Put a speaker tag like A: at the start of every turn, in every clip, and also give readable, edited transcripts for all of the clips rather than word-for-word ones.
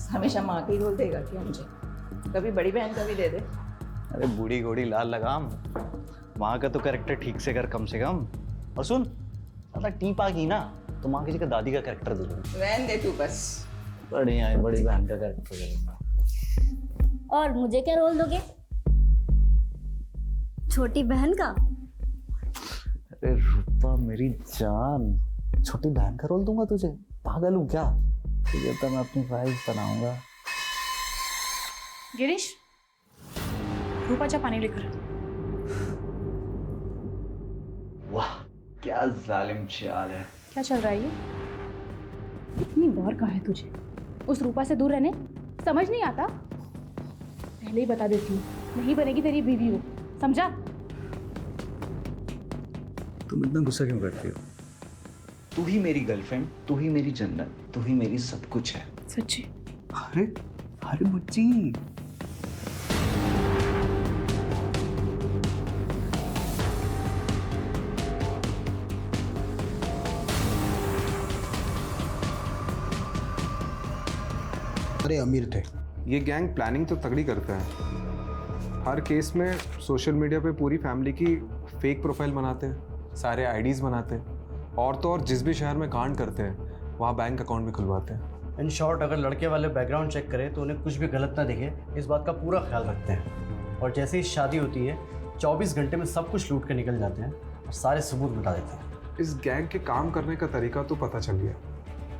A: हमेशा माँ का ही रोल देगा क्या मुझे? कभी बड़ी बहन का भी दे दे।
B: अरे बूढ़ी घोड़ी लाल लगाम, माँ का तो कैरेक्टर ठीक से कर कम से कम। और सुन, ज्यादा टीप आ गई ना तो माँ की जगह दादी का कैरेक्टर दे दूंगा।
A: रहने दे तू बस।
B: बढ़िया है, बड़ी बहन का कैरेक्टर करेगा।
C: और मुझे क्या रोल दोगे? छोटी बहन का?
B: अरे रूपा मेरी जान, छोटी बहन का रोल दूंगा तुझे? पागल हूँ क्या? तुझे तो मैं अपनी वाइफ बनाऊंगा।
D: गिरीश, रूपा जा पानी लेकर।
B: वाह क्या जालिम चाल है।
D: क्या चल रहा है ये? इतनी बार कहा है तुझे उस रूपा से दूर रहने, समझ नहीं आता? पहले ही बता देती हूँ, नहीं बनेगी तेरी बीवी हो, समझा?
B: तुम इतना गुस्सा क्यों करती हो? तू ही मेरी गर्लफ्रेंड, तू ही मेरी जन्नत, तू ही मेरी सब कुछ है।
D: सच्ची?
B: अरे अरे मुच्ची,
E: अरे अमीर थे।
F: ये गैंग प्लानिंग तो तगड़ी करता है। हर केस में सोशल मीडिया पे पूरी फैमिली की फेक प्रोफाइल बनाते हैं, सारे आईडीज़ बनाते हैं, और तो और जिस भी शहर में कांड करते हैं वहाँ बैंक अकाउंट भी खुलवाते हैं।
E: इन शॉर्ट अगर लड़के वाले बैकग्राउंड चेक करें तो उन्हें कुछ भी गलत ना दिखे, इस बात का पूरा ख्याल रखते हैं। और जैसे ही शादी होती है 24 घंटे में सब कुछ लूट के निकल जाते हैं और सारे सबूत मिटा देते हैं।
F: इस गैंग के काम करने का तरीका तो पता चल गया,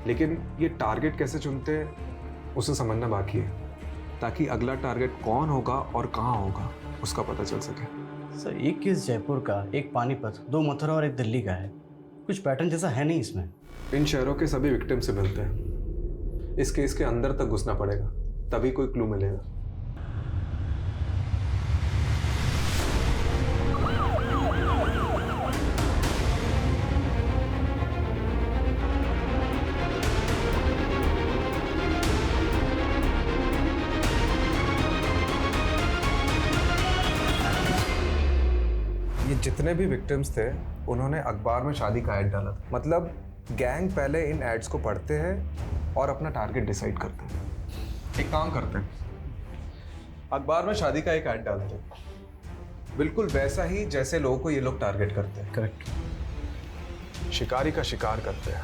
F: लेकिन ये टारगेट कैसे चुनते हैं उसे समझना बाकी है, ताकि अगला टारगेट कौन होगा और कहाँ होगा उसका पता चल सके।
E: सर एक केस जयपुर का, एक पानीपत, 2 मथुरा और एक दिल्ली का है। कुछ पैटर्न जैसा है नहीं इसमें।
F: इन शहरों के सभी विक्टिम से मिलते हैं। इस केस के अंदर तक घुसना पड़ेगा, तभी कोई क्लू मिलेगा। ये जितने भी विक्टिम्स थे उन्होंने अखबार में शादी का ऐड डाला था। मतलब गैंग पहले इन एड्स को पढ़ते हैं और अपना टारगेट डिसाइड करते हैं। एक काम करते हैं, अखबार में शादी का एक ऐड डालते हैं, बिल्कुल वैसा ही जैसे लोगों को ये लोग टारगेट करते हैं।
E: करेक्ट।
F: शिकारी का शिकार करते हैं।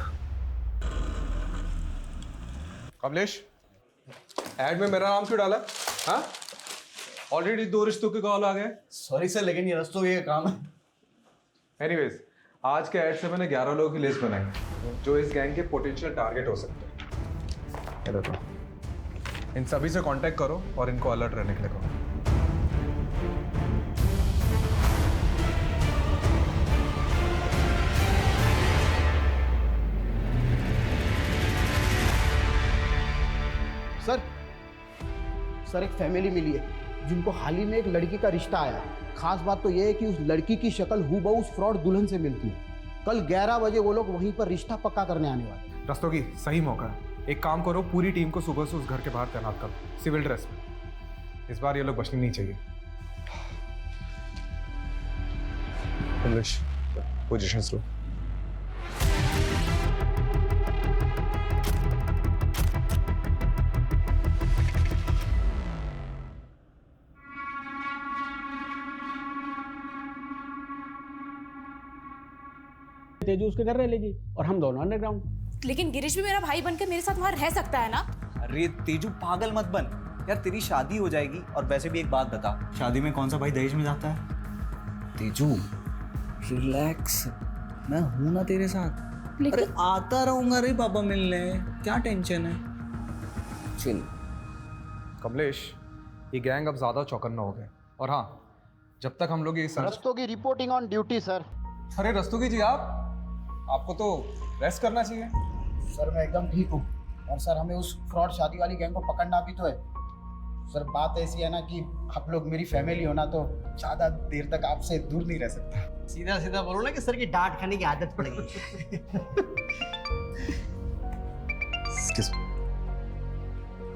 F: कमलेश, ऐड में मेरा नाम क्यों डाला? हाँ, ऑलरेडी 2 रिश्तों के कॉल आ गए।
E: सॉरी सर, लेकिन ये रस्तों का काम है।
F: एनीवेज, आज के ऐड से मैंने 11 लोगों की लिस्ट बनाई है जो इस गैंग के पोटेंशियल टारगेट हो सकते हैं। ये देखो, इन सभी से कांटेक्ट करो और इनको अलर्ट रहने के लिए कहो।
G: सर एक फैमिली मिली है जिनको हाल ही में एक लड़की का रिश्ता आया है। खास बात तो यह है कि उस लड़की की शक्ल हूबहू उस फ्रॉड दुल्हन से मिलती है। कल 11 बजे वो लोग वहीं पर रिश्ता पक्का करने आने वाले हैं।
F: रस्तों की सही मौका है। एक काम करो, पूरी टीम को सुबह से उस घर के बाहर तैनात करो, सिविल ड्रेस में। इस बार ये लोग बचने नहीं चाहिए। इंग्लिश पोजीशन लो।
G: तेजू उसके घर रह लेगी और हम दोनों अंडरग्राउंड।
D: लेकिन गिरीश भी मेरा भाई बनकर मेरे साथ वहां रह सकता है ना?
B: अरे तेजू पागल मत बन यार, तेरी शादी हो जाएगी। और वैसे भी एक बात बता, शादी में कौन सा भाई दहेज में जाता है? तेजू रिलैक्स, मैं हूं ना तेरे साथ।
D: लेकिन
B: अरे आता रहूंगा रे पापा मिलने, क्या टेंशन है? चिल।
F: कमलेश, ये गैंग अब ज्यादा चौकन्ना हो गया। और हाँ, जब तक हम लोग ये
G: रस्तों की रिपोर्टिंग ऑन ड्यूटी सर।
F: अरे रस्तोगी जी, आपको तो रेस्ट करना चाहिए।
G: सर मैं एकदम ठीक हूँ। और सर हमें उस फ्रॉड शादी वाली गैंग को पकड़ना भी तो है। सर बात ऐसी है ना कि आप लोग मेरी फैमिली हो ना, तो ज़्यादा देर तक आपसे दूर नहीं रह सकता।
E: सीधा सीधा बोलो ना कि सर की डांट खाने की आदत पड़ गई।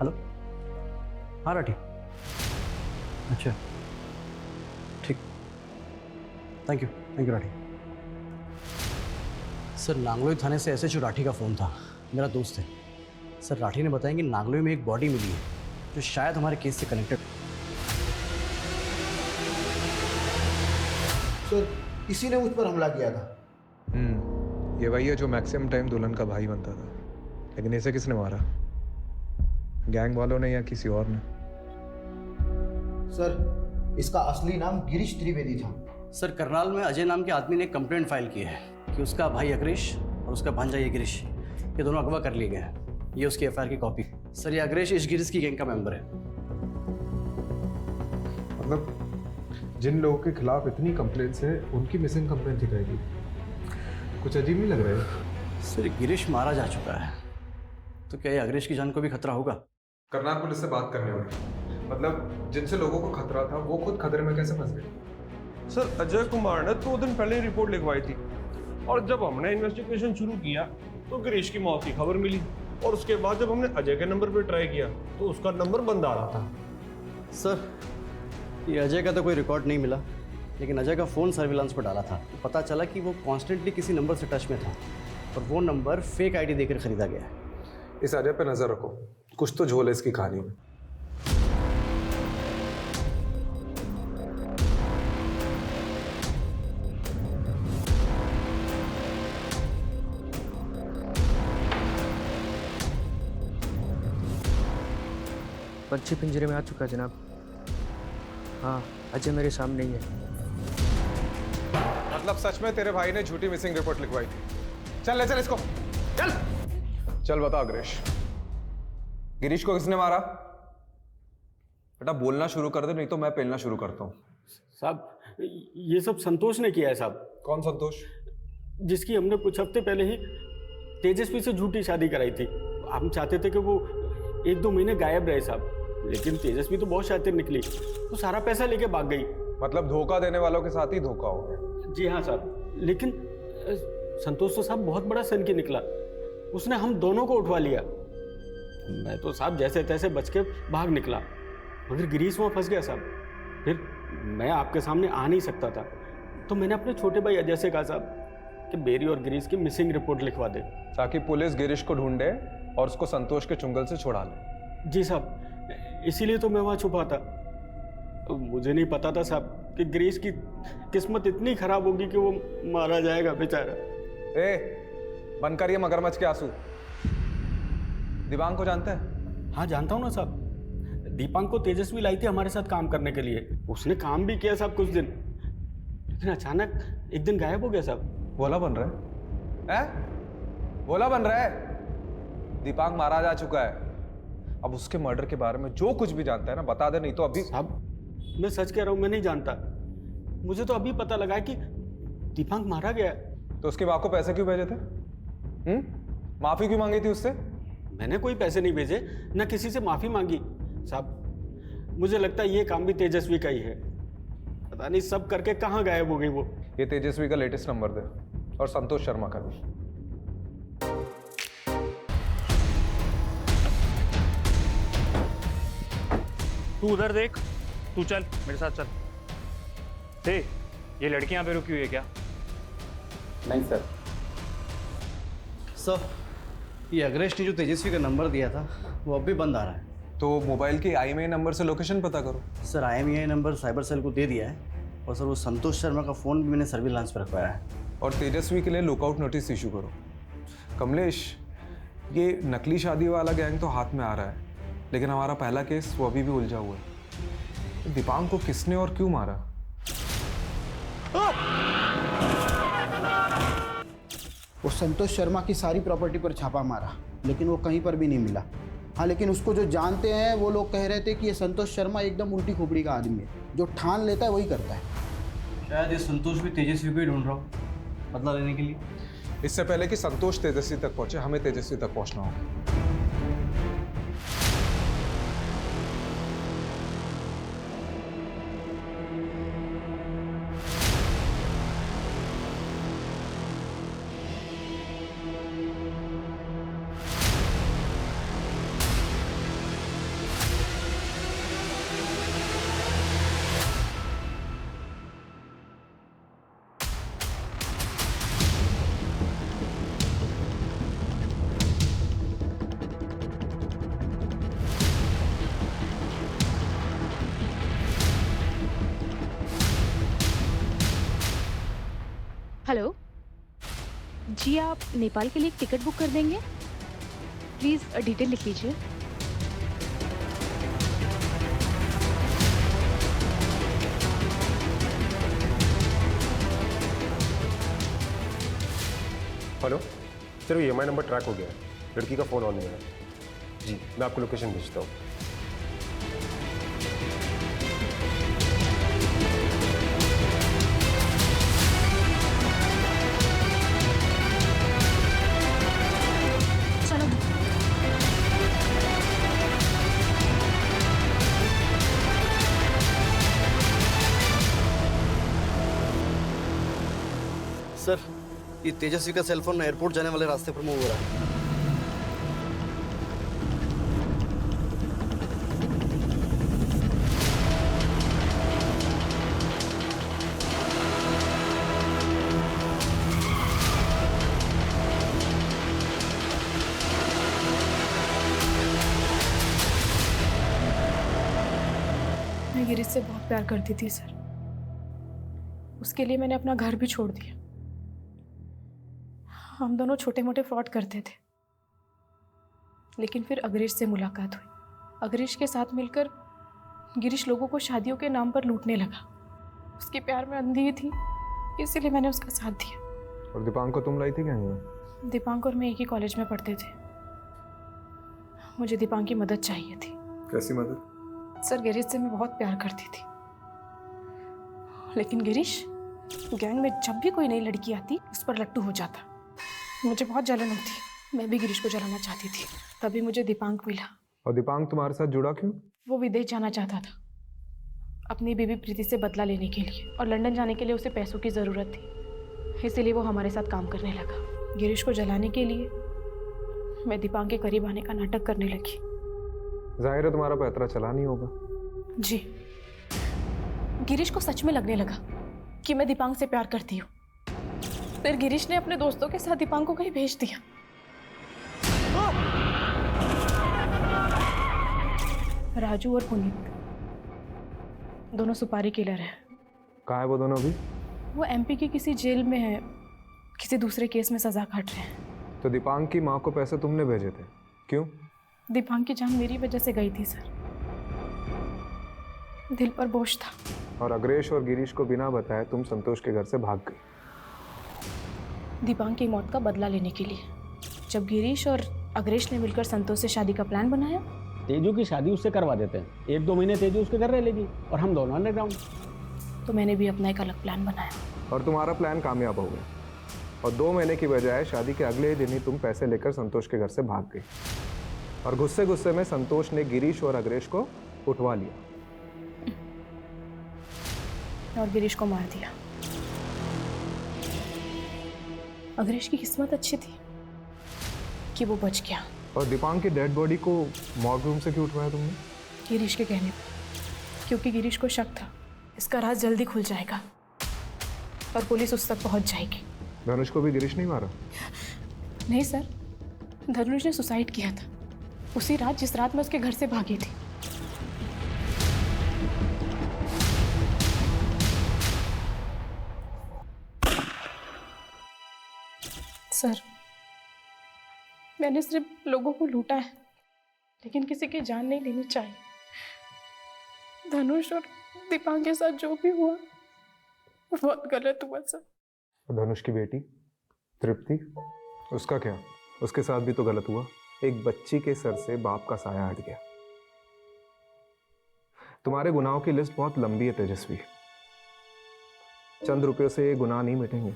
E: हेलो, हाँ राठी। अच्छा ठीक, thank you Rathi. Sir Nangloi थाने से एसएचओ राठी का फ़ोन था, मेरा दोस्त है। सर राठी ने बताया कि नागलोई में एक बॉडी मिली है जो शायद हमारे केस से कनेक्टेड।
G: सर किसी ने मुझ पर हमला किया था।
F: ये वही है जो मैक्सिमम टाइम दुल्हन का भाई बनता था, लेकिन इसे किसने मारा? गैंग वालों ने या किसी और ने?
G: सर इसका असली नाम गिरीश त्रिवेदी था।
E: सर करनाल में अजय नाम के आदमी ने कंप्लेंट फाइल की है कि उसका भाई अग्रेश और उसका भांजा ये गिरीश, ये दोनों अगवा कर लिए गए हैं। ये उसकी एफआईआर की कॉपी। सर ये अग्रेश इस गिरीश की गैंग का मेंबर है।
F: मतलब जिन लोगों के खिलाफ इतनी कंप्लेंट्स है उनकी मिसिंग कंप्लेंट दिखाएगी। कुछ अजीब नहीं लग रहा है?
E: सर गिरीश मारा जा चुका है, तो क्या ये अग्रेश की जान को भी खतरा होगा?
F: करनाल पुलिस से बात करनी होगी। मतलब जिनसे लोगों को खतरा था वो खुद खतरे में कैसे फंस गए?
H: सर अजय कुमार ने 2 दिन पहले रिपोर्ट लिखवाई थी और जब हमने इन्वेस्टिगेशन शुरू किया तो गिरीश की मौत की खबर मिली और उसके बाद जब हमने अजय के नंबर पर ट्राई किया तो उसका नंबर बंद आ रहा था।
E: सर ये अजय का तो कोई रिकॉर्ड नहीं मिला, लेकिन अजय का फ़ोन सर्विलांस पर डाला था। पता चला कि वो कॉन्स्टेंटली किसी नंबर से टच में था और वो नंबर फेक आईडी देकर खरीदा गया है।
F: इस अजय पे नजर रखो, कुछ तो झोल है इसकी कहानी में।
I: पंछी पिंजरे में आ चुका है जनाब। हाँ अजय मेरे सामने ही है।
F: मतलब सच में तेरे भाई ने झूठी मिसिंग रिपोर्ट लिखवाई थी? चल ले चल इसको, चल चल बता अग्रेश, गिरीश को किसने मारा? बेटा बोलना शुरू कर दे, नहीं तो मैं पेलना शुरू करता हूँ।
J: साहब ये सब संतोष ने किया है साहब।
F: कौन संतोष?
J: जिसकी हमने कुछ हफ्ते पहले ही तेजस्वी से झूठी शादी कराई थी। हम चाहते थे कि वो 1-2 महीने गायब रहे साहब, लेकिन तेजस्वी तो बहुत शातिर निकली, वो सारा पैसा लेके भाग गई।
F: मतलब धोखा देने वालों के साथ ही धोखा हो गया।
J: जी हाँ साहब, लेकिन संतोष तो साहब बहुत बड़ा सन की निकला, उसने हम दोनों को उठवा लिया। मैं तो साहब जैसे तैसे बच के भाग निकला, मगर गिरीश वहाँ फंस गया साहब। फिर मैं आपके सामने आ नहीं सकता था, तो मैंने अपने छोटे भाई अजय से कहा साहब कि बेरी और गिरीश की मिसिंग रिपोर्ट लिखवा दे,
F: ताकि पुलिस गिरीश को ढूंढे और उसको संतोष के चुंगल से छुड़ा ले।
J: जी साहब, इसीलिए तो मैं वहाँ छुपा था। मुझे नहीं पता था साहब कि गिरीश की किस्मत इतनी खराब होगी कि वो मारा जाएगा बेचारा।
F: बनकर ये मगरमच्छ के आंसू। दिवांग को जानते हैं?
J: हाँ जानता हूँ ना साहब, दीपांक को तेजस्वी लाई थी हमारे साथ काम करने के लिए। उसने काम भी किया साहब कुछ दिन, लेकिन अचानक एक दिन गायब हो गया साहब।
F: भोला बन रहा है? भोला बन रहा है? दीपांक मारा जा चुका है। अब उसके मर्डर के बारे में जो कुछ भी जानता है ना बता दे, नहीं तो अभी।
J: साहब मैं सच कह रहा हूँ, मैं नहीं जानता। मुझे तो अभी पता लगा कि दीपांक मारा गया।
F: तो उसकी माँ को पैसे क्यों भेजे थे? माफी क्यों मांगी थी उससे?
J: मैंने कोई पैसे नहीं भेजे, ना किसी से माफी मांगी साहब। मुझे लगता है ये काम भी तेजस्वी का ही है। पता नहीं सब करके कहाँ गायब हो गई वो।
F: ये तेजस्वी का लेटेस्ट नंबर दे और संतोष शर्मा का भी।
K: तू उधर देख, तू चल मेरे साथ चल। ये लड़की यहाँ पे रुकी हुई है क्या?
J: नहीं सर।
E: सर ये अग्रेश ने जो तेजस्वी का नंबर दिया था वो अब भी बंद आ रहा है।
F: तो मोबाइल के IMEI नंबर से लोकेशन पता करो।
E: Sir IMEI number cyber cell को दे दिया है, और सर वो संतोष शर्मा का फ़ोन भी मैंने सर्विलांस पर रखवाया है।
F: और तेजस्वी के लिए लुकआउट नोटिस इशू करो। कमलेश, ये नकली शादी वाला गैंग तो हाथ में आ रहा है, लेकिन हमारा पहला केस वो अभी भी उलझा हुआ है। दीपांक को किसने और क्यों मारा?
G: वो संतोष शर्मा की सारी प्रॉपर्टी पर छापा मारा, लेकिन वो कहीं पर भी नहीं मिला। हाँ लेकिन उसको जो जानते हैं वो लोग कह रहे थे कि ये संतोष शर्मा एकदम उल्टी खोपड़ी का आदमी है, जो ठान लेता है वही करता है।
E: शायद ये संतोष भी तेजस्वी को ही ढूंढ रहा हूँ बदला लेने के लिए।
F: इससे पहले कि संतोष तेजस्वी तक पहुंचे, हमें तेजस्वी तक पहुंचना होगा।
D: आप नेपाल के लिए एक टिकट बुक कर देंगे? प्लीज़ डिटेल लिख लीजिए।
H: हेलो सर, ये EMI नंबर ट्रैक हो गया है, लड़की का फ़ोन ऑन नहीं है। जी मैं आपको लोकेशन भेजता हूँ।
D: चलो।
E: सर, ये तेजस्वी का सेलफोन एयरपोर्ट जाने वाले रास्ते पर मूव हो रहा है।
D: मैं गिरीश से बहुत प्यार करती थी सर। उसके लिए मैंने अपना घर भी छोड़ दिया। हम दोनों छोटे मोटे फ्रॉड करते थे, लेकिन फिर अग्रेश से मुलाकात हुई। अग्रेश के साथ मिलकर गिरीश लोगों को शादियों के नाम पर लूटने लगा। उसके प्यार में अंधी थी, इसीलिए मैंने उसका साथ दिया।
F: और दीपांक को तुम लाई थी क्या यहाँ?
D: दीपांक और मैं एक ही कॉलेज में पढ़ते थे। मुझे दीपांक की मदद चाहिए थी।
F: कैसी मदद?
D: सर, गिरीश से मैं बहुत प्यार करती थी, लेकिन गिरीश गैंग में जब भी कोई नई लड़की आती उस पर लट्टू हो जाता। मुझे बहुत जलन होती, मैं भी गिरीश को जलाना चाहती थी। तभी मुझे दीपांक मिला।
F: और दीपांक तुम्हारे साथ जुड़ा क्यों?
D: वो विदेश जाना चाहता था अपनी बीवी प्रीति से बदला लेने के लिए, और लंदन जाने के लिए उसे पैसों की ज़रूरत थी, इसीलिए वो हमारे साथ काम करने लगा। गिरीश को जलाने के लिए मैं दीपांक के करीब आने का नाटक करने लगी।
F: जाहिर है तुम्हारा पैतरा चला नहीं होगा।
D: जी, गिरीश को सच में लगने लगा कि मैं दीपांक से प्यार करती हूँ। फिर गिरीश ने अपने दोस्तों के साथ दीपांक को कहीं भेज दिया। राजू और पुनीत दोनों सुपारी किलर हैं।
F: कहाँ है वो दोनों अभी?
D: वो MP की किसी जेल में है, किसी दूसरे केस में सजा काट रहे हैं।
F: तो दीपांक की माँ को पैसे तुमने भेजे थे, क्यों?
D: दीपांक की जान मेरी वजह से गई थी सर। दिल पर बोझ था।
F: और अग्रेश और गिरीश को बिना बताए तुम संतोष के घर से भाग गई।
D: दीपांक की मौत का बदला लेने के लिए। जब गिरीश और अग्रेश ने मिलकर संतोष से शादी का प्लान बनाया,
J: तेजू की शादी उससे करवा देते हैं। 1-2 महीने तेजू उसके घर रह लेगी और हम दोनों अंडरग्राउंड।
D: तो मैंने भी अपना एक अलग प्लान बनाया।
F: और तुम्हारा प्लान कामयाब हो गया, और 2 महीने की बजाय शादी के अगले ही दिन ही तुम पैसे लेकर संतोष के घर से भाग गई। और गुस्से गुस्से में संतोष ने गिरीश और अग्रेश को उठवा लिया
D: और गिरीश को मार दिया। अग्रेश की किस्मत अच्छी थी कि वो बच गया।
F: और दीपांक की डेड बॉडी को मॉर्ग रूम से क्यों उठवाया तुमने?
D: गिरीश के कहने पर, क्योंकि गिरीश को शक था इसका राज जल्दी खुल जाएगा और पुलिस उस तक पहुंच जाएगी।
F: धनुष को भी गिरीश नहीं मारा?
D: नहीं सर, धनुष ने सुसाइड किया था उसी रात जिस रात मैं उसके घर से भागी थी। सर, मैंने सिर्फ लोगों को लूटा है, लेकिन किसी की जान नहीं लेनी चाहिए। धनुष और दीपांक के साथ जो भी हुआ वो बहुत गलत हुआ सर।
F: धनुष की बेटी तृप्ति, उसका क्या? उसके साथ भी तो गलत हुआ। एक बच्ची के सर से बाप का साया हट गया। तुम्हारे गुनाहों की लिस्ट बहुत लंबी है तेजस्वी। चंद रुपयों से ये गुनाह नहीं मिटेंगे।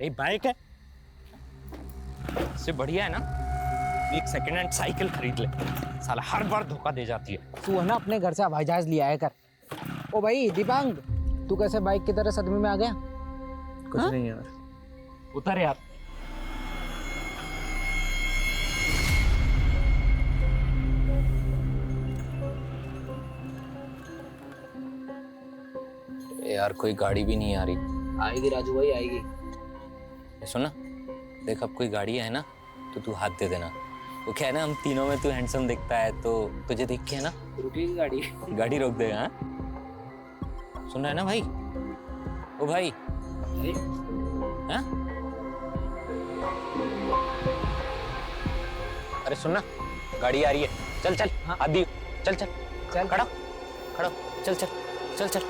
K: ये बाइक है, इससे बढ़िया है ना एक सेकंड हैंड साइकिल खरीद ले। साला हर बार धोखा दे जाती है।
L: तू है ना अपने घर से हवाई जहाज लिया है कर। ओ भाई दीपांक, तू कैसे बाइक की तरह सदमे में आ गया?
I: कुछ नहीं यार।
K: उतर यार।
I: यार कोई गाड़ी भी नहीं आ रही।
L: आएगी राजू भाई, आएगी।
K: सुना, देख अब कोई गाड़ी है ना तो तू हाथ दे देना। वो क्या है ना, हम तीनों में तू हैंडसम दिखता है तो तुझे देख के है ना
I: रुकेगी गाड़ी?
K: गाड़ी रोक देगा। हाँ सुन रहा है ना भाई? ओ भाई, हाँ? अरे सुनना, गाड़ी आ रही है, चल चल। हाँ आदि, चल चल चल, खड़ा खड़ा, चल चल चल चल।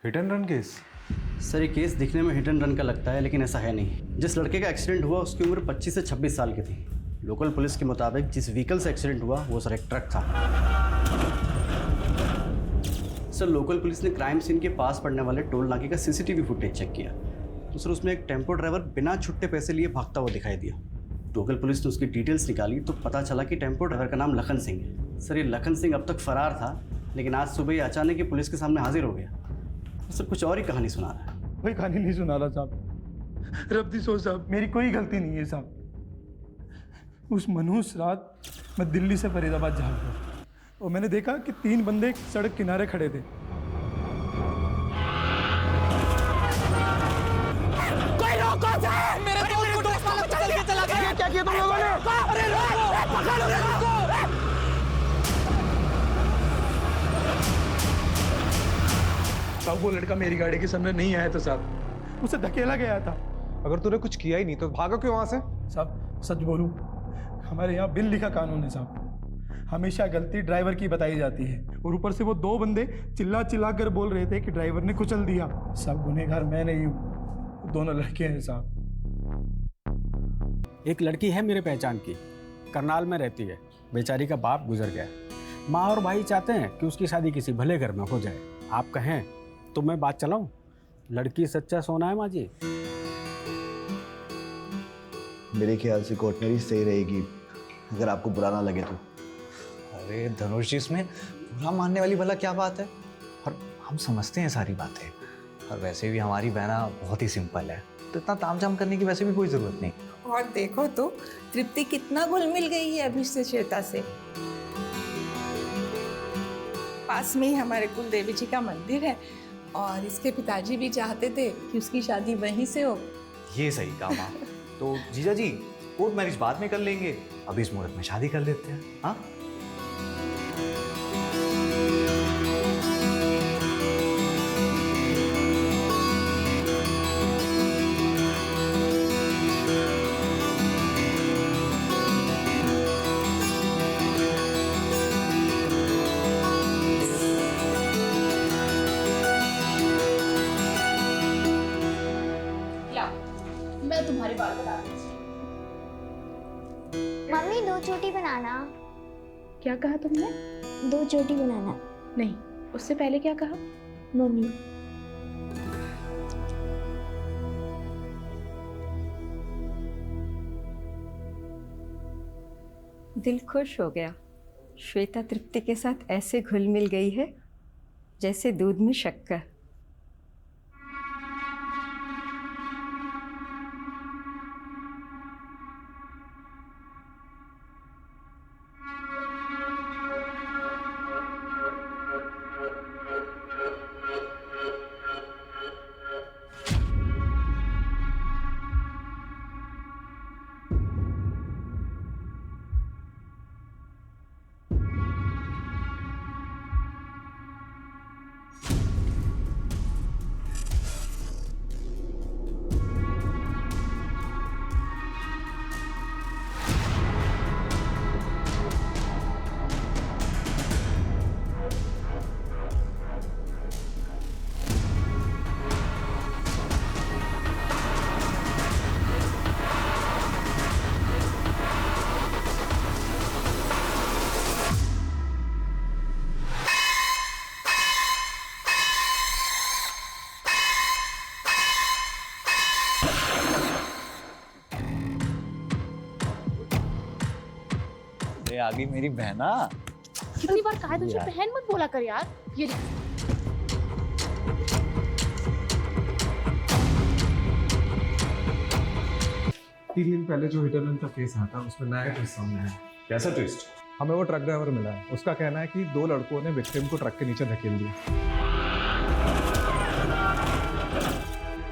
F: Hit and run case?
E: Sir ये केस दिखने में हिट एंड रन का लगता है, लेकिन ऐसा है नहीं। जिस लड़के का एक्सीडेंट हुआ उसकी उम्र 25 से 26 साल की थी। लोकल पुलिस के मुताबिक जिस व्हीकल से एक्सीडेंट हुआ वो सर एक ट्रक था। सर लोकल पुलिस ने क्राइम सीन के पास पड़ने वाले टोल नाके का सीसीटीवी फुटेज चेक किया तो सर उसमें एक टेम्पो ड्राइवर बिना छुट्टे पैसे लिए भागता हुआ दिखाई दिया। लोकल पुलिस ने उसकी डिटेल्स निकाली तो पता चला कि टेम्पो ड्राइवर का नाम लखन सिंह है। सर ये लखन सिंह अब तक फरार था, लेकिन आज सुबह ये अचानक ही पुलिस के सामने हाजिर हो गया। सर कुछ और ही कहानी सुना रहा है।
M: कोई कहानी नहीं सुना रहा साहब, रब्बी सोच साहब, मेरी कोई गलती नहीं है साहब। उस मनहूस रात मैं दिल्ली से फरीदाबाद जा रहा था और मैंने देखा कि 3 बंदे सड़क किनारे खड़े थे।
N: कोई रोको सर, मेरे दोस्त को ठोस मार चल के चला गया। क्या किया तुम लोगों ने? अरे रोको, पकड़ो इसको।
M: साहब वो लड़का मेरी गाड़ी के सामने नहीं आया था साहब, उसे धकेला गया था।
F: अगर तूने कुछ किया ही नहीं तो भागा क्यों वहां से?
M: साहब सच बोलूं, हमारे यहाँ बिन लिखा कानून है साहब, हमेशा गलती ड्राइवर की बताई जाती है। और ऊपर से वो 2 बंदे चिल्ला चिल्ला कर बोल रहे थे कि ड्राइवर ने कुचल दिया। सब गुनहगार मैं नहीं हूँ, दोनों लड़के हैं साहब।
J: एक लड़की है मेरे पहचान की, करनाल में रहती है। बेचारी का बाप गुजर गया। माँ और भाई चाहते हैं कि उसकी शादी किसी भले घर में हो जाए। आप कहें तो मैं बात चलाऊं? लड़की सच्चा सोना है माँ जी।
O: मेरे ख्याल से कोर्ट मेरी सही रहेगी, अगर आपको बुरा ना लगे तो।
B: अरे धनुष जी, इसमें बुरा मानने वाली भला क्या बात है? और हम समझते हैं सारी बातें, और वैसे भी हमारी बहना बहुत ही सिंपल है, तो इतना तामझाम करने की वैसे भी कोई ज़रूरत नहीं।
A: और देखो तो तृप्ति कितना घुल मिल गई है अभी से श्वेता से। पास में ही हमारे कुल देवी जी का मंदिर है और इसके पिताजी भी चाहते थे कि उसकी शादी वहीं से हो।
B: ये सही काम आप। तो जीजा जी कोर्ट मैरिज बाद में कर लेंगे, अभी इस मुहूर्त में शादी कर लेते हैं। हाँ
C: मैं तुम्हारे बाल बता दूँ। मम्मी 2 चोटी बनाना।
D: क्या कहा तुमने?
C: 2 चोटी बनाना।
D: नहीं, उससे पहले क्या कहा?
C: मम्मी
A: दिल खुश हो गया। श्वेता तृप्ति के साथ ऐसे घुल मिल गई है जैसे दूध में शक्कर।
B: आ गई मेरी बहना।
D: कितनी बार कहा है तुझे बहन मत बोला कर यार। ये देख।
F: तीन दिन पहले जो हिट एंड रन का केस आया था उसमें नया ट्विस्ट सामने आया।
H: कैसा ट्विस्ट?
F: हमें वो ट्रक ड्राइवर मिला है। उसका कहना है कि 2 लड़कों ने विक्टिम को ट्रक के नीचे धकेल दिया।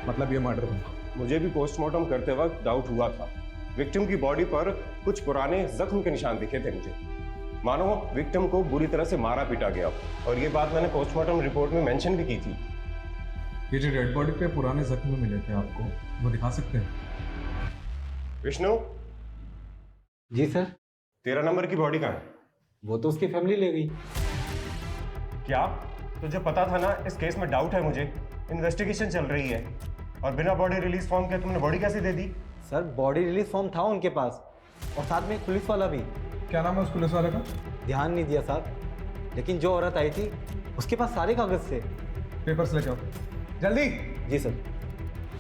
F: मतलब ये मर्डर था।
H: मुझे भी पोस्टमार्टम करते वक्त डाउट हुआ था। विक्टिम की बॉडी पर कुछ पुराने जख्म के निशान दिखे थे मुझे, मानो विक्टिम को बुरी तरह से मारा पीटा गया। और ये बात मैंने पोस्टमार्टम रिपोर्ट में मेंशन भी की थी।
F: ये जो डेड बॉडी पे पुराने जख्म मिले थे आपको, वो दिखा सकते हैं?
H: विष्णु
J: जी सर।
H: 13 नंबर की बॉडी कहाँ है?
J: वो तो उसकी फैमिली ले गई।
H: क्या तुझे पता था ना इस केस में डाउट है मुझे, इन्वेस्टिगेशन चल रही है, और बिना बॉडी रिलीज फॉर्म के तुमने बॉडी कैसे दे दी?
B: सर बॉडी रिलीज फॉर्म था उनके पास, और साथ में एक पुलिस वाला भी।
F: क्या नाम है उस पुलिस वाले का?
B: ध्यान नहीं दिया साहब, लेकिन जो औरत आई थी उसके पास सारे कागज थे।
F: पेपर्स लेके आओ जल्दी।
B: जी सर।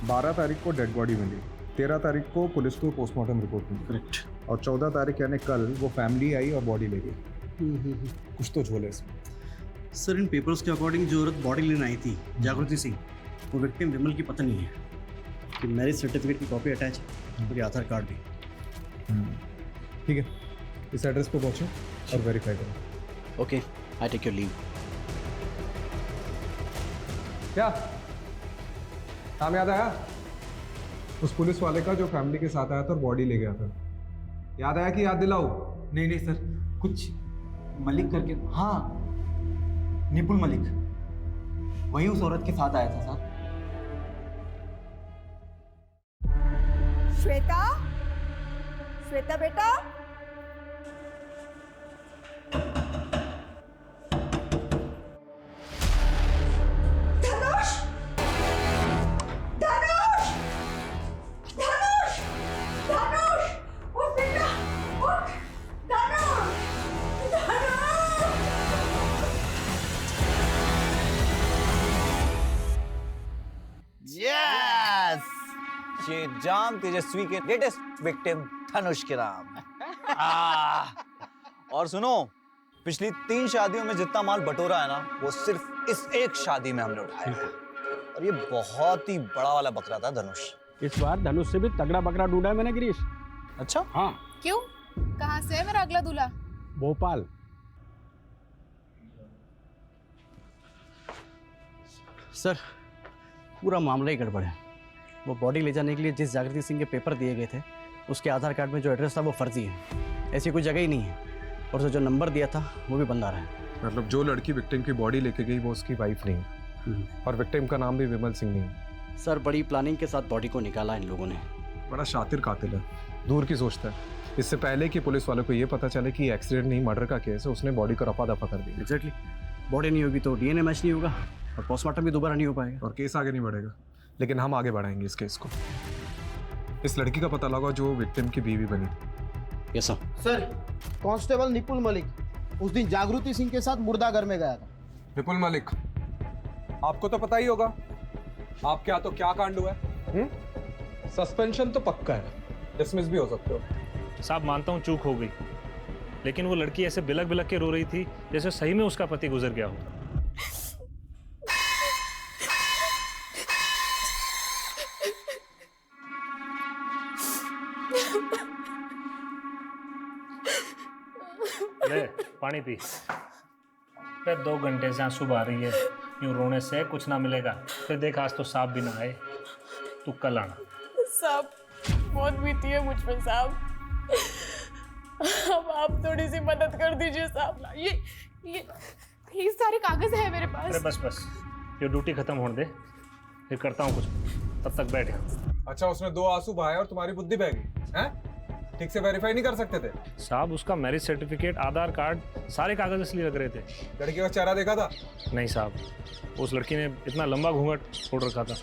F: 12 तारीख को डेड बॉडी मिली, 13 तारीख को पुलिस को पोस्टमार्टम रिपोर्ट मिली,
E: करेक्ट।
F: और 14 तारीख यानी कल वो फैमिली आई और बॉडी ले गई। कुछ तो झोल है इसमें।
E: सर इन पेपर्स के अकॉर्डिंग जो औरत बॉडी लेने आई थी, जागृति सिंह, वो विक्टिम विमल की पत्नी है। कि मैरिज सर्टिफिकेट की कॉपी अटैच है, और आधार कार्ड भी।
F: ठीक है, इस एड्रेस पे पहुंचो और वेरीफाई करो।
E: Okay, I take your leave.
F: क्या नाम याद आया उस पुलिस वाले का जो फैमिली के साथ आया था और बॉडी ले गया था? याद आया कि याद दिलाओ?
B: नहीं नहीं सर, कुछ मलिक करके, हाँ निपुल मलिक, वही उस औरत के साथ आया था साहब।
P: श्वेता, श्वेता बेटा, धनुष, धनुष, धनुष, धनुष, उठ बेटा, उठ, धनुष, धनुष।
O: यस, ये जाम तेजस्वी के लेटेस्ट विक्टिम धनुष के नाम। और सुनो, पिछली 3 शादियों में जितना माल बटोरा है ना, वो सिर्फ इस एक शादी में हमने उठाया है। और ये बहुत ही बड़ा वाला बकरा था धनुष।
J: इस बार धनुष से भी तगड़ा बकरा ढूंढा है मैंने गिरीश।
O: अच्छा?
J: हाँ।
D: क्यों? कहाँ से है मेरा अगला दूल्हा?
J: भोपाल।
E: सर पूरा मामला ही गड़बड़ है। वो बॉडी ले जाने के लिए जिस जागृति सिंह के पेपर दिए गए थे, उसके आधार कार्ड में जो एड्रेस था वो फर्जी है। ऐसी कोई जगह ही नहीं है। और जो नंबर दिया था वो भी बंद आ रहा है।
F: मतलब जो लड़की विक्टिम की बॉडी लेके गई वो उसकी वाइफ नहीं है, और विक्टिम का नाम भी विमल सिंह नहीं है।
E: सर बड़ी प्लानिंग के साथ बॉडी को निकाला इन लोगों ने।
F: बड़ा शातिर कातिल है, दूर की सोचता है। इससे पहले कि पुलिस वालों को ये पता चले कि एक्सीडेंट नहीं मर्डर का केस है, उसने बॉडी को रफा दफा कर दिया।
E: एग्जैक्टली। बॉडी नहीं होगी तो डीएनए मैच नहीं होगा, और पोस्टमार्टम भी दोबारा नहीं हो पाएगा,
F: और केस आगे नहीं बढ़ेगा। लेकिन हम आगे बढ़ाएंगे इस केस को। इस लड़की का पता लगा जो विक्टिम की बीवी बनी।
E: Yes sir.
G: Sir constable nipple Malik उस दिन जागृति सिंह के साथ मुर्दाघर में गया था।
F: निपुल मलिक, आपको तो पता ही होगा आपके हाथों क्या कांड हुआ है। सस्पेंशन तो पक्का है, डिसमिस भी हो सकते हो।
Q: साहब मानता हूँ चूक हो गई, लेकिन वो लड़की ऐसे बिलक बिलक के रो रही थी जैसे सही में उसका पति गुजर गया हो। ले पानी पी। फिर 2 घंटे से आंसू बहा रही है, यूं रोने से कुछ ना मिलेगा। फिर देख आज तो सांप भी ना आए, तू कल आना।
D: साहब बहुत बीती है मुझ पे साहब, अब आप थोड़ी सी मदद कर दीजिए साहब। ये सारे कागज है मेरे पास।
Q: अरे बस बस, ये ड्यूटी खत्म होने दे, फिर करता हूँ कुछ, तब तक बैठ।
F: अच्छा, उसने 2 आंसू बहाए और तुम्हारी बुद्धि बह गई हैं? ठीक से वेरीफाई नहीं कर सकते थे?
Q: साहब उसका मैरिज सर्टिफिकेट, आधार कार्ड, सारे कागज असली लग रहे थे।
F: लड़की का चेहरा देखा था?
Q: नहीं साहब, उस लड़की ने इतना लंबा घूंघट छोड़ रखा था।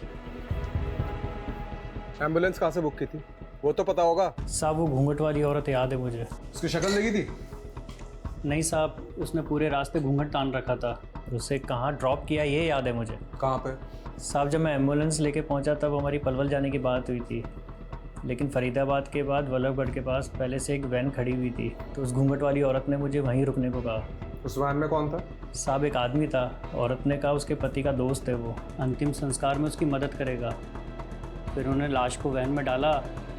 F: एम्बुलेंस कहाँ से बुक की थी वो तो पता होगा?
R: साहब वो घूंघट वाली औरत याद है मुझे।
F: उसकी शक्ल देखी थी?
R: नहीं साहब, उसने पूरे रास्ते घूंघट तान रखा था, उसे कहाँ ड्रॉप किया ये याद है मुझे।
F: कहाँ पे?
R: साहब जब मैं एम्बुलेंस लेके पहुंचा तब हमारी पलवल जाने की बात हुई थी, लेकिन फरीदाबाद के बाद वल्लभगढ़ के पास पहले से एक वैन खड़ी हुई थी, तो उस घूंघट वाली औरत ने मुझे वहीं रुकने को कहा।
F: उस वैन में कौन था?
R: साहब एक आदमी था, औरत ने कहा उसके पति का दोस्त है वो, अंतिम संस्कार में उसकी मदद करेगा। फिर उन्होंने लाश को वैन में डाला,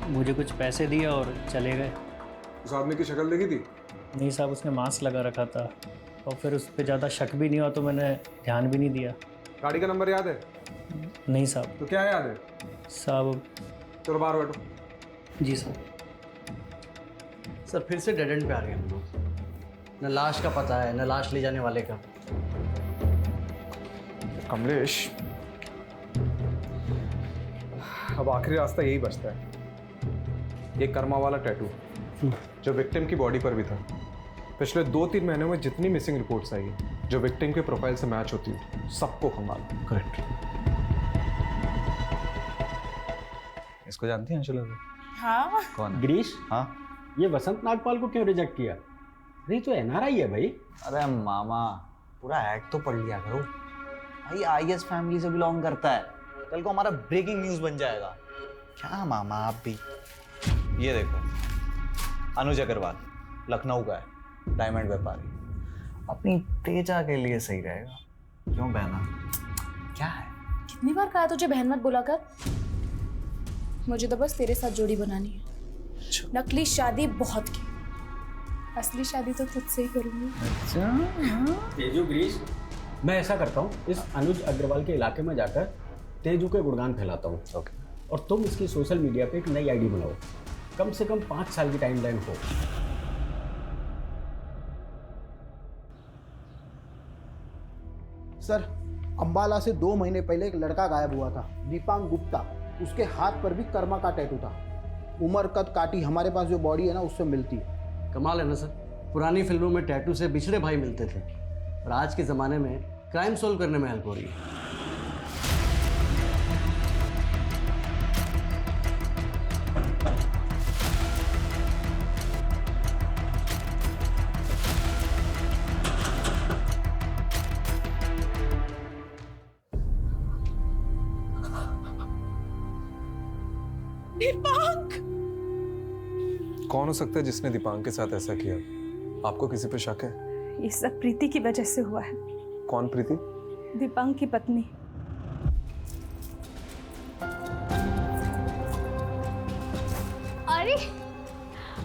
R: मुझे कुछ पैसे दिए और चले गए।
F: उस आदमी की शक्ल देखी थी?
R: नहीं साहब, उसने मास्क लगा रखा था और फिर उस पर ज़्यादा शक भी नहीं हुआ तो मैंने ध्यान भी नहीं दिया।
F: गाड़ी का नंबर याद है?
R: नहीं साहब।
F: तो क्या याद है?
R: साहब
F: चलो बाहर बैठो।
R: जी सर।
E: सर फिर से डेड एंड पे आ रहे हैं हम लोग। न लाश का पता है, न लाश ले जाने वाले का।
F: कमलेश, अब आखिरी रास्ता यही बचता है, ये कर्मा वाला टैटू जो विक्टिम की बॉडी पर भी था। पिछले 2-3 महीनों में जितनी मिसिंग रिपोर्ट्स आई हैं जो विक्टिम के प्रोफाइल से मैच होती है, सबको खंगाल।
E: करेक्ट।
O: इसको जानती हैं अंशुला?
J: हाँ।
O: कौन?
J: गिरीश।
O: हाँ।
J: ये वसंत नागपाल को क्यों रिजेक्ट किया? नहीं तो एनआरआई है भाई।
O: अरे मामा, पूरा ऐड तो पढ़ लिया करो भाई। आईएस फैमिली से बिलोंग करता है, कल को हमारा ब्रेकिंग न्यूज बन जाएगा। क्या मामा आप भी। ये देखो, अनुज अग्रवाल, लखनऊ का है, डायमंड व्यापारी। अपनी तेजा के लिए सही रहेगा। क्यों बहना? क्या है?
D: कितनी बार कहा तुझे बहन मत बुला कर? मुझे तो बस तेरे साथ जोड़ी बनानी है। नकली शादी बहुत की, असली शादी तो तुझसे ही करूंगी।
J: तेजू गिरीश, मैं ऐसा करता हूँ, इस अनुज अग्रवाल के इलाके में जाकर तेजू के गुणगान फैलाता हूँ। और तुम इसकी सोशल मीडिया पे एक नई आईडी बनाओ, कम से कम 5 साल की टाइमलाइन हो।
G: सर, अंबाला से 2 महीने पहले एक लड़का गायब हुआ था, दीपांग गुप्ता। उसके हाथ पर भी कर्मा का टैटू था। उम्र कद काटी हमारे पास जो बॉडी है ना, उससे मिलती है।
E: कमाल है ना सर, पुरानी फिल्मों में टैटू से बिछड़े भाई मिलते थे और आज के ज़माने में क्राइम सॉल्व करने में हेल्प हो रही है।
D: दीपांक!
F: कौन हो सकता है जिसने दीपांक के साथ ऐसा किया? आपको किसी पे शक है?
D: ये सब प्रीति की वजह से हुआ है।
F: कौन प्रीति?
D: दीपांक की पत्नी।
C: अरे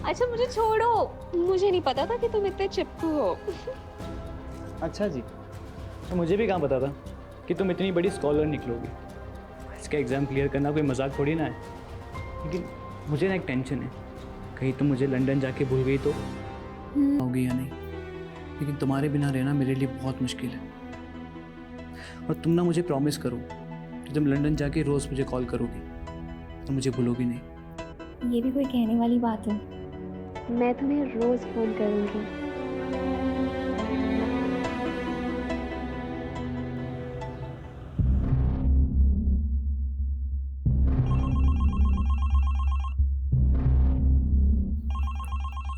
C: अच्छा मुझे छोड़ो, मुझे नहीं पता था कि तुम इतने चिपकू हो।
S: अच्छा जी, तो मुझे भी कहाँ पता था कि तुम इतनी बड़ी स्कॉलर निकलोगी। इसका एग्ज़ाम क्लियर करना कोई मजाक थोड़ी ना है। लेकिन मुझे ना एक टेंशन है, कहीं तुम मुझे लंदन जाके भूल गई तो होगी या नहीं। लेकिन तुम्हारे बिना रहना मेरे लिए बहुत मुश्किल है। और तुम ना मुझे प्रॉमिस करो कि तुम लंदन जाके रोज़ मुझे कॉल करोगी, तो मुझे भूलोगी नहीं।
C: ये भी कोई कहने वाली बात है? मैं तुम्हें रोज फोन करूंगी।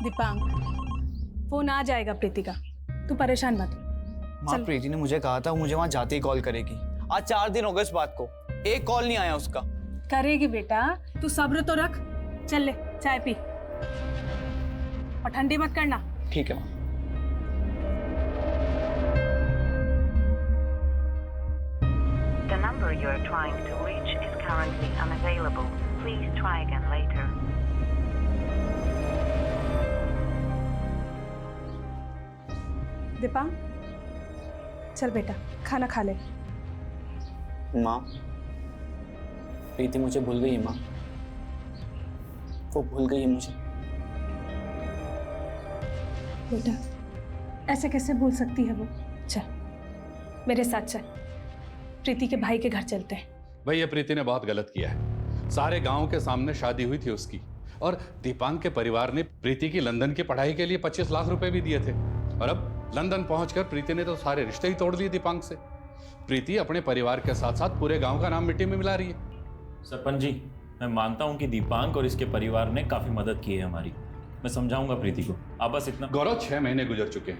D: दीपांक, फोन आ जाएगा प्रीति का, तू परेशान मत हो।
O: माँ, प्रीति ने मुझे कहा था वो मुझे वहां जाते ही कॉल करेगी। आज 4 दिन हो गए इस बात को, एक कॉल नहीं आया उसका।
D: करेगी बेटा, तू सब्र तो रख। चल ले चाय पी और ठंडी मत करना।
O: ठीक है माँ।
T: The number you are trying to reach is currently unavailable. Please try again later.
D: Deepank, चल बेटा खाना खा ले।
I: माँ, प्रीति मुझे भूल गई है माँ, वो भूल गई है मुझे।
D: बेटा ऐसे कैसे भूल सकती है वो? चल मेरे साथ चल, प्रीति के भाई के घर चलते हैं।
U: भैया प्रीति ने बहुत गलत किया है। सारे गांव के सामने शादी हुई थी उसकी, और दीपांक के परिवार ने प्रीति की लंदन की पढ़ाई के लिए 25 लाख रुपए भी दिए थे। और अब लंदन पहुंचकर प्रीति ने तो सारे रिश्ते ही तोड़ लिए दीपांक से। प्रीति अपने परिवार के साथ साथ पूरे गांव का नाम मिट्टी में मिला रही है।
V: सरपंच जी, मैं मानता हूं कि दीपांक और इसके परिवार ने काफी मदद की है हमारी। मैं समझाऊंगा प्रीति को, आप बस इतना।
U: गौरव, 6 महीने गुजर चुके हैं,